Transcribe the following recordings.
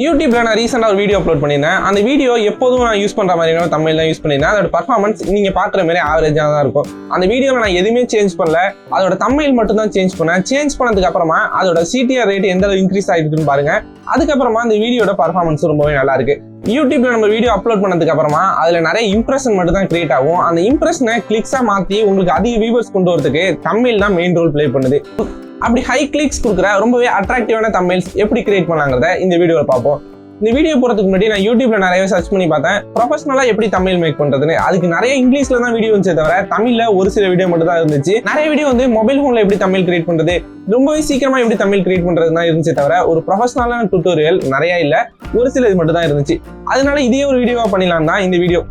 யூடியூப்ல நான் ரீசெண்டாக ஒரு வீடியோ அப்லோட் பண்ணியிருந்தேன். அந்த வீடியோ எப்போதும் நான் யூஸ் பண்ணுற மாதிரியான தமிழ் தான் யூஸ் பண்ணியிருந்தேன். அதோட பர்ஃபார்மன்ஸ் நீங்கள் பார்க்குற மாதிரி ஆவரேஜாக தான் இருக்கும். அந்த வீடியோவில் நான் எதுவுமே சேஞ்ச் பண்ணல, அதோட தமிழ் மட்டும் தான் சேஞ்ச் பண்ணேன். சேஞ்ச் பண்ணதுக்கு அப்புறமா அதோட CTR ரேட் எந்த அளவு இன்க்ரீஸ் ஆகிருக்குன்னு பாருங்க. அதுக்கப்புறமா அந்த வீடியோட பர்ஃபார்மன்ஸ் ரொம்பவே நல்லா இருக்கு. யூடியூப்ல நம்ம வீடியோ அப்லோட் பண்ணதுக்கு அப்புறமா அதுல நிறைய இம்ப்ரெஷன் மட்டும் தான் கிரியேட் ஆகும். அந்த இம்ப்ரெஷனை கிளிக்ஸா மாற்றி உங்களுக்கு அதிக வியூவர்ஸ் கொண்டு வரதுக்கு தமிழ் தான் மெயின் ரோல் பிளே பண்ணுது. அப்படி ஹை கிளிக்ஸ் கொடுக்குற ரொம்பவே அட்ராக்டிவான தமிழ்ஸ் எப்படி கிரியேட் பண்ணலாங்கிறத இந்த வீடியோவில் பார்ப்போம். இந்த வீடியோ போறதுக்கு முன்னாடி நான் யூடியூப்ல நிறைய சர்ச் பண்ணி பார்த்தேன், ப்ரொஃபஷனலா எப்படி தமிழ் மேக் பண்றதுன்னு. அதுக்கு நிறைய இங்கிலீஷ்ல தான் வீடியோ இருந்துச்சே தவிர தமிழ்ல ஒரு சில வீடியோ மட்டும் தான் இருந்துச்சு. நிறைய வீடியோ வந்து மொபைல் போன்ல எப்படி தமிழ் கிரியேட் பண்றது, ரொம்பவே சீக்கிரமா எப்படி தமிழ் கிரியேட் பண்றது தான் இருந்துச்சே தவிர ஒரு ப்ரொஃபஷனலான டுட்டோரியல் நிறைய இல்ல, ஒரு சில இது மட்டும் தான் இருந்துச்சு. அதனால இதே ஒரு வீடியோவா பண்ணிடலாம் தான் இந்த வீடியோ.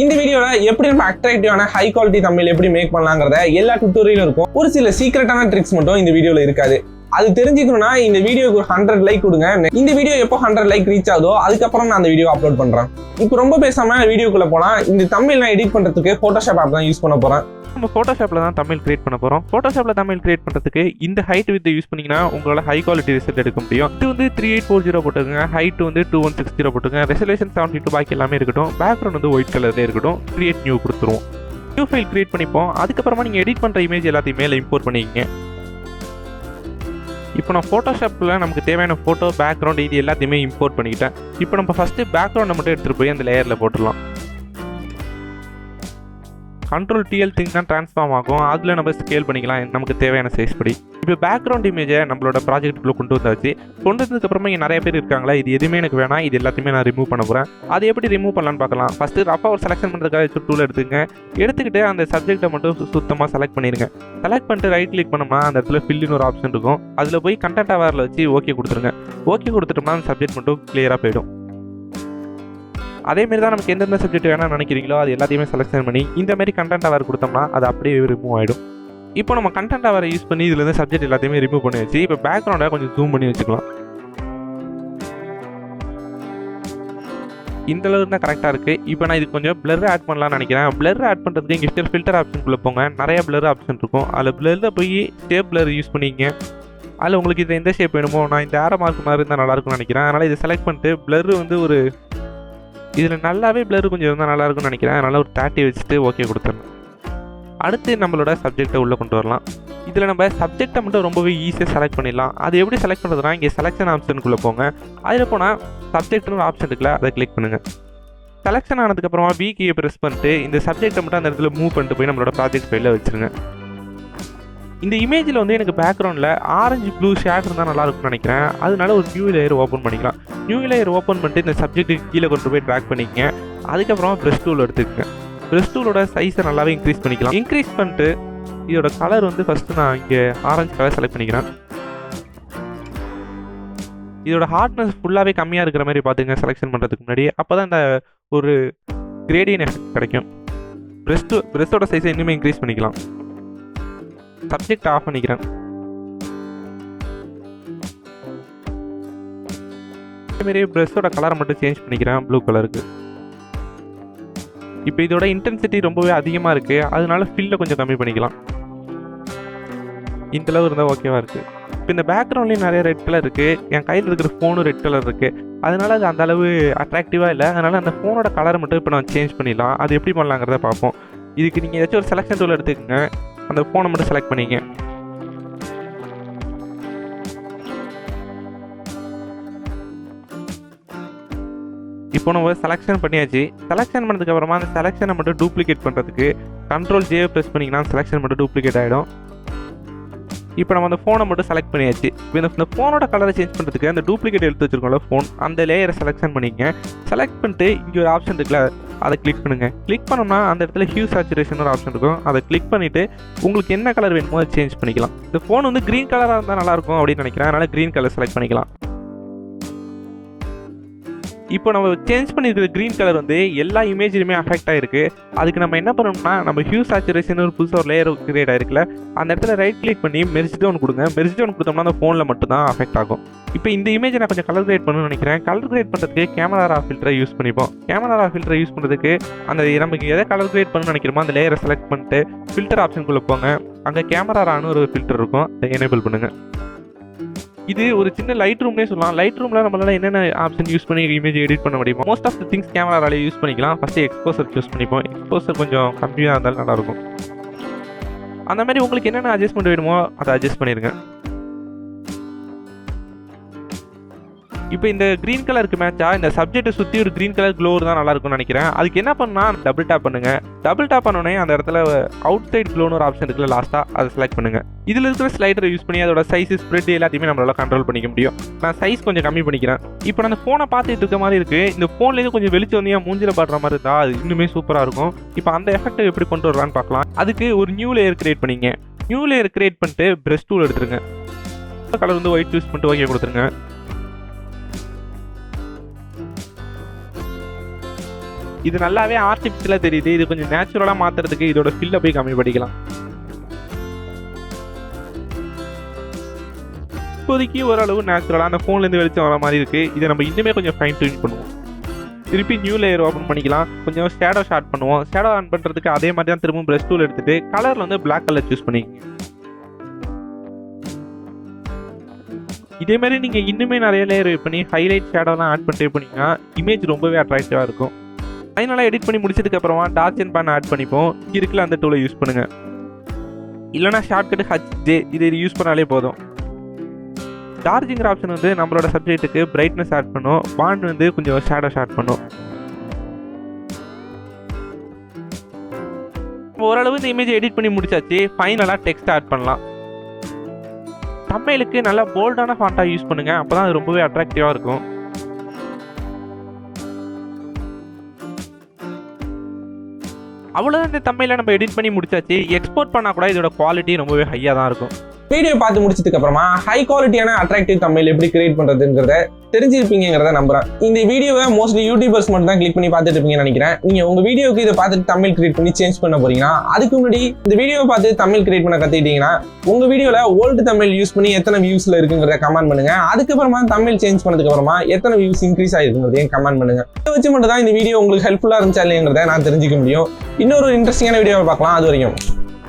இந்த வீடியோல எப்படி நம்ம அட்ராக்டிவான ஹை குவாலிட்டி தமிழ் எப்படி மேக் பண்ணலாங்கிறத எல்லா டுட்டோரியலும் இருக்கும். ஒரு சில சீக்ரெட்டான ட்ரிக்ஸ் மட்டும் இந்த வீடியோல இருக்காது. அது தெரிஞ்சுக்கணும்னா இந்த வீடியோக்கு 100 லைக் கொடுங்க. இந்த வீடியோ எப்போ 100 லைக் ரீச் ஆகுதோ அதுக்கப்புறம் நான் அந்த வீடியோ அப்லோட் பண்றேன். இப்போ ரொம்ப பேசாம வீடியோக்குள்ள போலாம். இந்த தமிழ் நான் எடிட் பண்றதுக்கு போட்டோஷாப் ஆப் தான் யூஸ் பண்ண போறேன். நம்ம போட்டோஷாப்ல தான் தமிழ் கிரியேட் பண்ண போறோம். போட்டோஷாப்ல தமிழ் கிரியேட் பண்றதுக்கு இந்த ஹைட் வித் யூஸ் பண்ணீங்கன்னா உங்களால ஹை குவாலிட்டி ரிசல்ட் எடுக்க முடியும். இது வந்து 3840 போட்டுங்க, ஹைட் வந்து 2160 போட்டுங்க, ரெசல்யூஷன் 72 பாக்கி எல்லாமே இருக்கட்டும். பேக்ரவுண்ட் வந்து ஒயிட் கலர்ல இருக்கட்டும். கிரியேட் நியூ கொடுத்துருவோம். நியூ ஃபைல் கிரியேட் பண்ணிப்போம். அதுக்கப்புறமா நீங்க எடிட் பண்ற இமேஜ் எல்லாத்தையும் மேல இம்போர்ட் பண்ணிக்கங்க. இப்போ நான் ஃபோட்டோஷாப்பில் நமக்கு தேவையான ஃபோட்டோ பேக்ரவுண்ட் இது எல்லாத்தையுமே இம்போர்ட் பண்ணிக்கிட்டேன். இப்போ நம்ம ஃபஸ்ட்டு பேக்ரவுண்டை மட்டும் எடுத்துகிட்டு போய் அந்த லேயரில் போட்டுடலாம். Ctrl+TL திங் தான் ட்ரான்ஸ்ஃபார்ம் ஆகும். அதில் நம்ம ஸ்கேல் பண்ணிக்கலாம் நமக்கு தேவையான சைஸ் படி. இப்போ பேக்ரவுண்ட் இமேஜை நம்மளோட ப்ராஜெக்ட்டுக்குள்ளே கொண்டு வந்தாச்சு. கொண்டு வந்ததுக்கப்புறமா இங்கே நிறைய பேர் இருக்காங்களா, இது எதுவுமே எனக்கு வேணாம், இது எல்லாத்தையுமே நான் ரிமூவ் பண்ண போகிறேன். அது எப்படி ரிமூவ் பண்ணலான்னு பார்க்கலாம். ஃபஸ்ட்டு ரஃபாக ஒரு செலக்ஷன் பண்ணுறதுக்காக டூல் எடுத்துக்கிட்டு அந்த சப்ஜெக்டை மட்டும் சுத்தமாக செலக்ட் பண்ணிடுங்க. செலக்ட் பண்ணிட்டு ரைட் கிளிக் பண்ணோம்னா அந்த இடத்துல ஃபில்லுன்னு ஒரு ஆப்ஷன் இருக்கும். அதில் போய் கண்டென்ட் அவரில் வச்சு ஓகே கொடுத்துருங்க. ஓகே கொடுத்துட்டோம்னா அந்த சப்ஜெக்ட் மட்டும் கிளியராக போயிடும். அதேமாரி தான் நமக்கு எந்தெந்த சப்ஜெக்ட் வேணாம்னு நினைக்கிறீங்களோ அது எல்லாத்தையுமே செலக்ஷன் பண்ணி இந்த மாதிரி கண்டென்ட் அவர் கொடுத்தோம்னா அது அப்படியே ரிமூவ் ஆகிடும். இப்போ நம்ம கண்டென்ட் அவரை யூஸ் பண்ணி இதுலேருந்து சப்ஜெக்ட் எல்லாத்தையுமே ரிமூவ் பண்ணி வச்சு இப்போ பேக்ரவுண்டை கொஞ்சம் ஜூம் பண்ணி வச்சுக்கலாம். இந்த அளவுக்கு தான் கரெக்டாக இருக்குது. இப்போ நான் இது கொஞ்சம் பிளர் ஆட் பண்ணலாம்னு நினைக்கிறேன். பிளர் ஆட் பண்ணுறதுக்கு இங்கே ஃபில்டர் ஆப்ஷனுக்குள்ளே போங்க. நிறைய பிளர் ஆப்ஷன் இருக்கும். அதில் பிளரில் போய் ஷேப் பிளர் யூஸ் பண்ணிங்க. அதில் உங்களுக்கு இது எந்த ஷேப் வேணுமோ, நான் இந்த ஆரோ மார்க் மாதிரி இருந்தால் நல்லாயிருக்கும்னு நினைக்கிறேன். அதனால் இதை செலக்ட் பண்ணிட்டு பிளர் வந்து ஒரு இதில் நல்லாவே பிளர் கொஞ்சம் இருந்தால் நல்லாயிருக்கும்னு நினைக்கிறேன். அதனால் ஒரு 30 வச்சுட்டு ஓகே கொடுத்துடணும். அடுத்து நம்மளோட சப்ஜெக்டை உள்ளே கொண்டு வரலாம். இதில் நம்ம சப்ஜெக்டை மட்டும் ரொம்பவே ஈஸியாக செலக்ட் பண்ணிடலாம். அது எப்படி செலக்ட் பண்ணுறதுனா இங்கே செலக்ஷன் ஆப்ஷனுக்குள்ளே போங்க. அதில் போனால் சப்ஜெக்ட்னு ஒரு ஆப்ஷன் இருக்குல்ல, அதை கிளிக் பண்ணுங்கள். செலக்ஷன் ஆனதுக்கப்புறமா கீயை ப்ரெஸ் பண்ணிட்டு இந்த சப்ஜெக்டை மட்டும் அந்த இடத்துல மூவ் பண்ணிட்டு போய் நம்மளோட ப்ராஜெக்ட் ஃபைலில் வச்சுருங்க. இந்த இமேஜில் வந்து எனக்கு பேக்ரவுண்டில் ஆரஞ்சு ப்ளூ ஷேட் இருந்தால் நல்லாயிருக்கும்னு நினைக்கிறேன். அதனால ஒரு நியூ லேயர் ஓப்பன் பண்ணிக்கலாம். நியூ லேயர் ஓப்பன் பண்ணிட்டு இந்த சப்ஜெக்ட்டுக்கு கீழே கொண்டு போய் ட்ராக் பண்ணிக்கங்க. அதுக்கப்புறமா ப்ரெஷ் டூல் எடுத்துக்கங்க. ப்ரெஷ் டூலோட சைஸை நல்லாவே இன்க்ரீஸ் பண்ணிக்கலாம். இன்க்ரீஸ் பண்ணிட்டு இதோட கலர் வந்து ஃபஸ்ட்டு நான் இங்கே ஆரஞ்சு கலர் செலக்ட் பண்ணிக்கிறேன். இதோட ஹார்ட்னஸ் ஃபுல்லாகவே கம்மியாக இருக்கிற மாதிரி பார்த்துங்க செலெக்ஷன் பண்ணுறதுக்கு முன்னாடி. அப்போ தான் இந்த ஒரு கிரேடியன் எஃபெக்ட் கிடைக்கும். ப்ரெஷ்ஷோட சைஸை இன்னுமே இன்க்ரீஸ் பண்ணிக்கலாம். சப்ஜெக்ட் ஆஃப் பண்ணிக்கிறேன். அதேமாரி ப்ரெஷ்ஷோட கலரை மட்டும் சேஞ்ச் பண்ணிக்கிறேன் ப்ளூ கலருக்கு. இப்போ இதோட இன்டென்சிட்டி ரொம்பவே அதிகமாக இருக்குது. அதனால ஃபில்லை கொஞ்சம் கம்மி பண்ணிக்கலாம். இந்தளவு இருந்தால் ஓகேவா இருக்குது. இப்போ இந்த பேக்ரவுண்ட்லேயும் நிறைய ரெட் கலர் இருக்குது. என் கையில் இருக்கிற ஃபோனும் ரெட் கலர் இருக்குது. அதனால் அது அந்தளவு அட்ராக்டிவாக இல்லை. அதனால் அந்த ஃபோனோட கலரை மட்டும் இப்போ நான் சேஞ்ச் பண்ணிடலாம். அது எப்படி பண்ணலாங்கிறத பார்ப்போம். இதுக்கு நீங்கள் ஏதாச்சும் ஒரு செலக்ஷன் டூல் எடுத்துக்கோங்க. அந்த ஃபோனை மட்டும் செலக்ட் பண்ணிங்க. இப்போ நம்ம செலக்ஷன் பண்ணியாச்சு. செலக்ஷன் பண்ணதுக்கப்புறமா அந்த செலக்ஷனை மட்டும் டூப்ளிகேட் பண்ணுறதுக்கு Ctrl+J ப்ரெஸ் பண்ணிங்கன்னா செலக்ஷன் மட்டும் டூப்ளிகேட் ஆகிடும். இப்போ நம்ம அந்த ஃபோனை மட்டும் செலக்ட் பண்ணியாச்சு. இப்போ இந்த ஃபோனோட கலரை சேஞ்ச் பண்ணுறதுக்கு அந்த டூப்ளிகேட் எடுத்து வச்சுருக்கோம்ல ஃபோன், அந்த லேயரை செலக்ஷன் பண்ணிங்க. செலக்ட் பண்ணிட்டு இங்கே ஒரு ஆப்ஷன் இருக்குல்ல, அதை கிளிக் பண்ணுங்கள். கிளிக் பண்ணோம்னா அந்த இடத்துல ஹியூ சேச்சுரேஷன் ஒரு ஆப்ஷன் இருக்கும். அதை கிளிக் பண்ணிவிட்டு உங்களுக்கு என்ன கலர் வேணுமோ அதை சேஞ்ச் பண்ணிக்கலாம். இந்த ஃபோன் வந்து க்ரீன் கலராக இருந்தால் நல்லாயிருக்கும் அப்படின்னு நினைக்கிறேன். அதனால் க்ரீன் கலர் செலக்ட் பண்ணிக்கலாம். இப்போ நம்ம சேஞ்ச் பண்ணியிருக்கிற க்ரீன் கலர் வந்து எல்லா இமேஜ்லையுமே அஃபெக்ட் ஆகிருக்கு. அதுக்கு நம்ம என்ன பண்ணணும்னா நம்ம ஹியூ சேச்சுரேஷன் ஒரு புதுசாக ஒரு லேயர் கிரியேட் ஆகிருக்குல்ல, அந்த இடத்துல ரைட் கிளிக் பண்ணி மெர்ஜ் டவுன் கொடுங்க. மெர்ஜ் டவுன் கொடுத்தோம்னா அந்த ஃபோனில் மட்டும் தான் அஃபெக்ட் ஆகும். இப்போ இந்த இமேஜை நான் கொஞ்சம் கலர் கிரியேட் பண்ணணும்னு நினைக்கிறேன். கலர் கிரியேட் பண்ணுறதுக்கு கேமரா ஃபில்டரை யூஸ் பண்ணிப்போம். கேமரா ஃபில்டரை யூஸ் பண்ணுறதுக்கு அந்த நமக்கு எதை கலர் கிரியேட் பண்ணணும்னு நினைக்கிறோமோ அந்த லேயரை செலக்ட் பண்ணிட்டு ஃபில்டர் ஆப்ஷனுக்குள்ளே போங்க. அங்கே கேமரான்னு ஒரு ஃபில்டர் இருக்கும், அதை எனேபிள் பண்ணுங்கள். இது ஒரு சின்ன லைட் ரூம்னே சொல்லலாம். லைட் ரூமில் நம்மளால என்னென்ன ஆப்ஷன் யூஸ் பண்ணி இமேஜ் எடிட் பண்ண முடியுமோ மோஸ்ட் ஆஃப் த திங்ஸ் கேமராலே யூஸ் பண்ணிக்கலாம். ஃபஸ்ட்டு எக்ஸ்போசர் சூஸ் பண்ணிப்போம். எக்ஸ்போசர் கொஞ்சம் கம்மியாக இருந்தாலும் நல்லாயிருக்கும். அந்த மாதிரி உங்களுக்கு என்னென்ன அட்ஜஸ்ட்மெண்ட் வேணுமோ அதை அட்ஜஸ்ட் பண்ணிடுங்க. இப்போ இந்த க்ரீன் கலருக்கு மேட்சா இந்த சப்ஜெக்ட்டை சுற்றி ஒரு க்ரீன் கலர் க்ளோர் தான் நல்லா இருக்கும்னு நினைக்கிறேன். அதுக்கு என்ன பண்ணால் டபுள் டேப் பண்ணுங்க. டபுள் டேப் பண்ணோடனே அந்த இடத்துல அவுட் சைட் க்ளோன்னு ஒரு ஆப்ஷன் இருக்குல்ல, லாஸ்ட்டாக அதை செலக்ட் பண்ணுங்க. இதில் இருக்கிற ஸ்லைடரை யூஸ் பண்ணி அதோட சைஸ் ஸ்ப்ரெட் எல்லாத்தையுமே நம்மளால கண்ட்ரோல் பண்ணிக்க முடியும். நான் சைஸ் கொஞ்சம் கம்மி பண்ணிக்கிறேன். இப்போ நான் அந்த ஃபோனை பார்த்துட்டு இருக்க மாதிரி இருக்கு. இந்த ஃபோன்லேருந்து கொஞ்சம் வெளிச்சம் வந்து மூஞ்சில பாடுற மாதிரி இருந்தால் அது இன்னுமே சூப்பராக இருக்கும். இப்போ அந்த எஃபெக்ட்டை எப்படி கொண்டு வரலான்னு பார்க்கலாம். அதுக்கு ஒரு நியூ லேயர் கிரியேட் பண்ணிங்க. நியூ லேயர் கிரியேட் பண்ணிட்டு ப்ரஷ் டூல் எடுத்துருங்க. கலர் வந்து ஒயிட் யூஸ் பண்ணிட்டு ஓகே கொடுத்துருங்க. இது நல்லாவே ஆர்டிஃபிஷியலாக தெரியுது. இது கொஞ்சம் நேச்சுரலாக மாற்றுறதுக்கு இதோட ஃபில்லை போய் கம்மி பண்ணிக்கலாம். இப்போதைக்கு ஓரளவு நேச்சுரலாக அந்த ஃபோன்லேருந்து வெளிச்சம் வர மாதிரி இருக்குது. இதை நம்ம இன்னுமே கொஞ்சம் ஃபைன் டியூன் பண்ணுவோம். திருப்பி நியூ லேயர் ஓப்பன் பண்ணிக்கலாம். கொஞ்சம் ஷேடோ ஷார்ட் பண்ணுவோம். ஷேடோ ஆன் பண்ணுறதுக்கு அதே மாதிரி தான் திரும்ப ப்ரஷ் டூல் எடுத்துகிட்டு கலரில் வந்து பிளாக் கலர் சூஸ் பண்ணிக்கோங்க. இதே மாதிரி நீங்கள் இன்னுமே நிறைய லேயர் பண்ணி ஹைலைட் ஷேடோலாம் ஆட் பண்ணிட்டே போனீங்கன்னா இமேஜ் ரொம்பவே அட்ராக்டிவாக இருக்கும். ஃபைனலாக எடிட் பண்ணி முடிச்சதுக்கப்புறமா டார்க் அண்ட் பேன் ஆட் பண்ணிப்போம். இருக்குல்ல அந்த டூலை யூஸ் பண்ணுங்கள். இல்லைனா ஷார்ட்கட் HJ இது யூஸ் பண்ணாலே போதும். டார்ஜிங்கிற ஆப்ஷன் வந்து நம்மளோட சப்ஜெக்ட்டுக்கு பிரைட்னஸ் ஆட் பண்ணும். பாண்ட் வந்து கொஞ்சம் ஷேடோ ஷார்ட் பண்ணும். ஓரளவு இந்த இமேஜ் எடிட் பண்ணி முடிச்சாச்சு. ஃபைனலாக டெக்ஸ்ட் ஆட் பண்ணலாம். தம்ப்நெயிலுக்கு நல்லா போல்டான ஃபாண்ட்டாக யூஸ் பண்ணுங்கள். அப்போ தான் அது ரொம்பவே அட்ராக்டிவாக இருக்கும். அவ்வளோதான் இந்த தம்ப்நெயிலை நம்ம எடிட் பண்ணி முடிச்சாச்சு. எக்ஸ்போர்ட் பண்ணால் கூட இதோட குவாலிட்டி ரொம்பவே ஹையாக தான் இருக்கும். வீடியோ பார்த்து முடிச்சதுக்கு அப்புறமா ஹை குவாலிட்டியான அட்ராக்டிவ் தம்ப்நெயில் எப்படி கிரியேட் பண்றதுங்கிறத தெரிஞ்சிருப்பீங்கிறத நம்புறேன். இந்த வீடியோவை மோஸ்ட்லி யூடியூபர்ஸ் மட்டும் தான் கிளிக் பண்ணி பார்த்துட்டு இருப்பீங்கன்னு நினைக்கிறேன். நீங்க உங்க வீடியோக்கு இதை பார்த்துட்டு தம்ப்நெயில் கிரியேட் பண்ணி சேஞ்ச் பண்ண போறீங்கன்னா அதுக்கு முன்னாடி இந்த வீடியோவை பார்த்து தம்ப்நெயில் கிரியேட் பண்ண கத்துக்கிட்டீங்கன்னா உங்க வீடியோல ஓல்டு தம்ப்நெயில் யூஸ் பண்ணி எத்தனை வியூஸ்ல இருக்குங்கிறத கமெண்ட் பண்ணுங்க. அதுக்கப்புறமா தம்ப்நெயில் சேஞ்ச் பண்ணதுக்கு அப்புறமா எத்தனை வியூஸ் இன்க்ரீஸ் ஆயிருக்குங்கிறதையும் கமெண்ட் பண்ணுங்க. இதை வச்சு மட்டும் தான் இந்த வீடியோ உங்களுக்கு ஹெல்ப்ஃபுல்லா இருந்துச்சா இல்லைங்கிறத நான் தெரிஞ்சுக்க முடியும். இன்னொரு இன்ட்ரெஸ்டிங்கான வீடியோவை பார்க்கலாம். அது வரைக்கும்